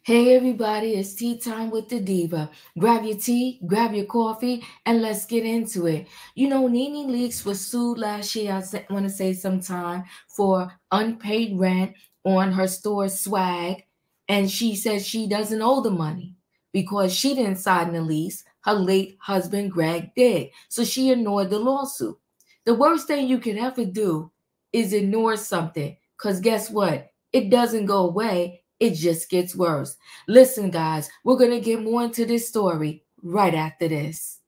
Hey everybody, it's tea time with the diva. Grab your tea, grab your coffee, and let's get into it. You know, Nene Leakes was sued last year, I want to say sometime, for unpaid rent on her store Swagg, and she says she doesn't owe the money because she didn't sign the lease. Her late husband Greg did, so she ignored the lawsuit. The worst thing you can ever do is ignore something, because guess what? It doesn't go away. It just gets worse. Listen, guys, we're going to get more into this story right after this.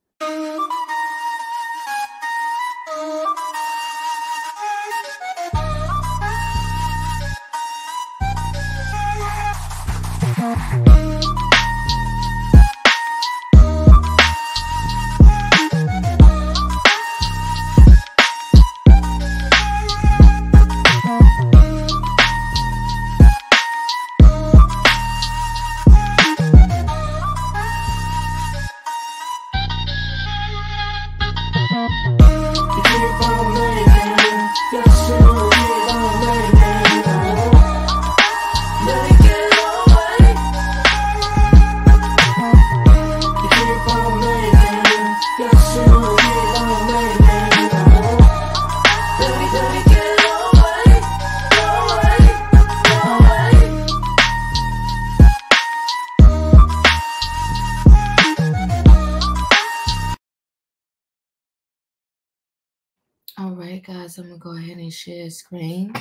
All right, guys, I'm going to go ahead and share screen.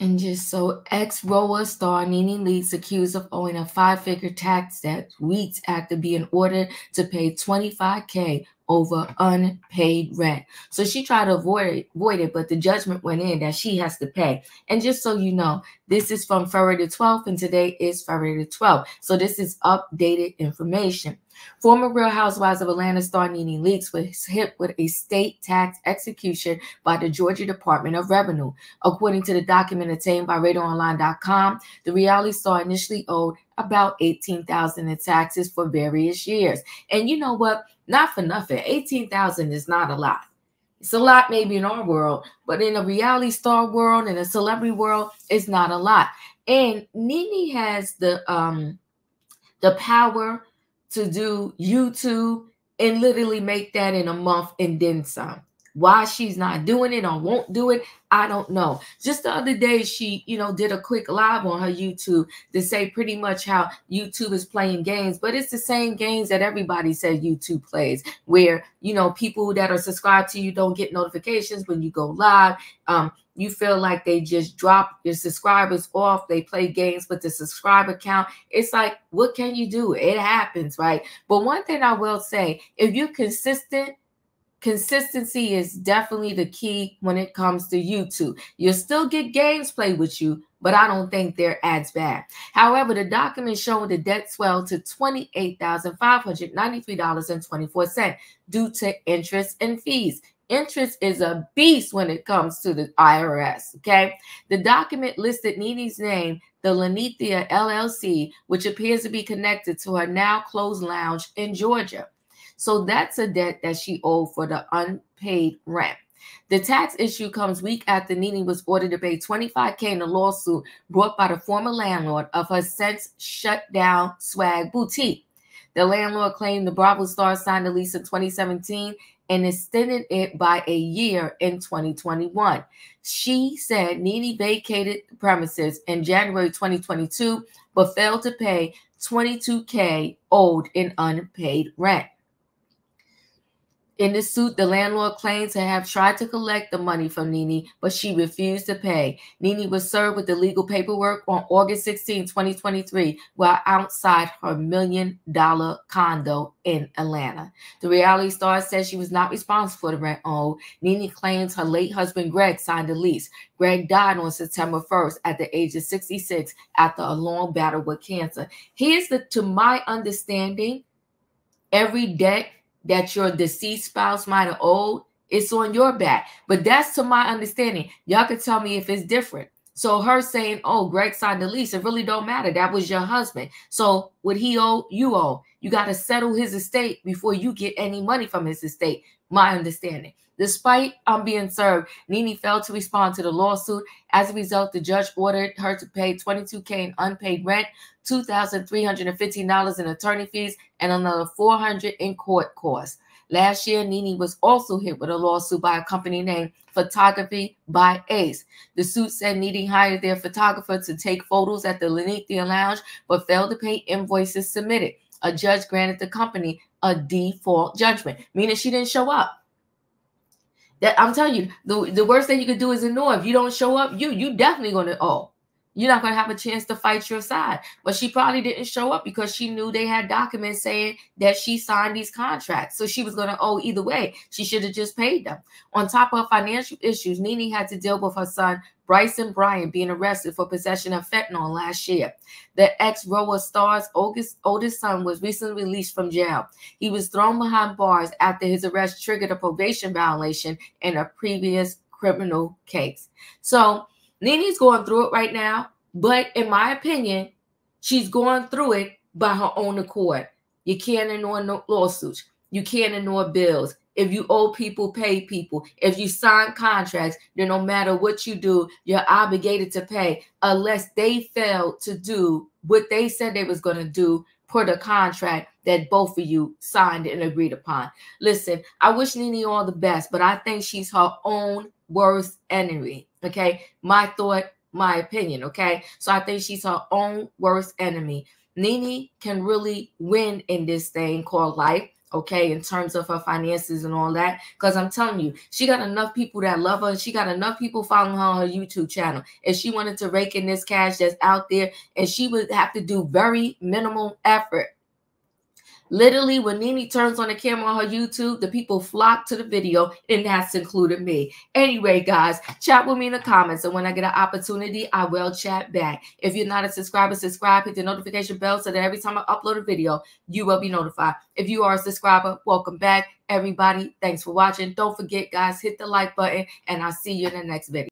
And just so ex-rower star Nene Leakes accused of owing a 5-figure tax debt weeks after being ordered to pay $25K over unpaid rent. So she tried to avoid it, but the judgment went in that she has to pay. And just so you know, this is from February the 12th, and today is February the 12th. So this is updated information. Former Real Housewives of Atlanta star Nene Leakes was hit with a state tax execution by the Georgia Department of Revenue. According to the document obtained by RadarOnline.com, the reality star initially owed about $18,000 in taxes for various years. And you know what? Not for nothing, $18,000 is not a lot. It's a lot maybe in our world, but in a reality star world, in a celebrity world, it's not a lot. And Nene has the power to do YouTube and literally make that in a month and then some. Why she's not doing it or won't do it, I don't know. Just the other day, she, did a quick live on her YouTube to say pretty much how YouTube is playing games, but it's the same games that everybody says YouTube plays, where, people that are subscribed to you don't get notifications when you go live. You feel like they just drop your subscribers off. They play games with the subscriber count. It's like, what can you do? It happens, right? But one thing I will say, if you're consistent, consistency is definitely the key when it comes to YouTube. You'll still get games played with you, but I don't think they're as bad. However, the document showing the debt swelled to $28,593.24 due to interest and fees. Interest is a beast when it comes to the IRS, okay? The document listed Nene's name, the Lanithia LLC, which appears to be connected to her now closed lounge in Georgia. So that's a debt that she owed for the unpaid rent. The tax issue comes week after Nene was ordered to pay $25K in a lawsuit brought by the former landlord of her since shut down Swagg Boutique. The landlord claimed the Bravo star signed a lease in 2017 and extended it by a year in 2021. She said Nene vacated the premises in January 2022, but failed to pay $22K owed in unpaid rent. In the suit, the landlord claimed to have tried to collect the money from Nene, but she refused to pay. Nene was served with the legal paperwork on August 16, 2023, while outside her $1 million condo in Atlanta. The reality star said she was not responsible for the rent owed. Nene claims her late husband, Greg, signed the lease. Greg died on September 1st at the age of 66 after a long battle with cancer. To my understanding, every debt that your deceased spouse might have owed, it's on your back. But that's to my understanding. Y'all can tell me if it's different. So her saying, oh, Greg signed the lease, it really don't matter. That was your husband. So what he owe, you owe. You got to settle his estate before you get any money from his estate, my understanding. Despite being served, Nene failed to respond to the lawsuit. As a result, the judge ordered her to pay $22,000 in unpaid rent, $2,315 in attorney fees, and another $400 in court costs. Last year, Nene was also hit with a lawsuit by a company named Photography by Ace. The suit said Nene hired their photographer to take photos at the Lenithia Lounge, but failed to pay invoices submitted. A judge granted the company a default judgment, meaning she didn't show up. That I'm telling you, the worst thing you could do is ignore. If you don't show up, you definitely going to owe. You're not going to have a chance to fight your side. But she probably didn't show up because she knew they had documents saying that she signed these contracts. So she was going to owe either way. She should have just paid them. On top of financial issues, Nene had to deal with her son, Bryson Bryant, being arrested for possession of fentanyl last year. The ex-Roa star's oldest son was recently released from jail. He was thrown behind bars after his arrest triggered a probation violation in a previous criminal case. So Nene's going through it right now, but in my opinion, she's going through it by her own accord. You can't ignore no lawsuits. You can't ignore bills. If you owe people, pay people. If you sign contracts, then no matter what you do, you're obligated to pay unless they fail to do what they said they was going to do per the contract that both of you signed and agreed upon. Listen, I wish Nene all the best, but I think she's her own worst enemy. Okay, my thought, my opinion. Okay, so I think she's her own worst enemy. Nene can really win in this thing called life. Okay, in terms of her finances and all that, because I'm telling you, she got enough people that love her, and she got enough people following her on her YouTube channel. If she wanted to rake in this cash that's out there, and she would have to do very minimal effort. Literally, when Nene turns on the camera on her YouTube, the people flock to the video, and that's included me. Anyway, guys, chat with me in the comments, and when I get an opportunity, I will chat back. If you're not a subscriber, subscribe, hit the notification bell so that every time I upload a video, you will be notified. If you are a subscriber, welcome back. Everybody, thanks for watching. Don't forget, guys, hit the like button, and I'll see you in the next video.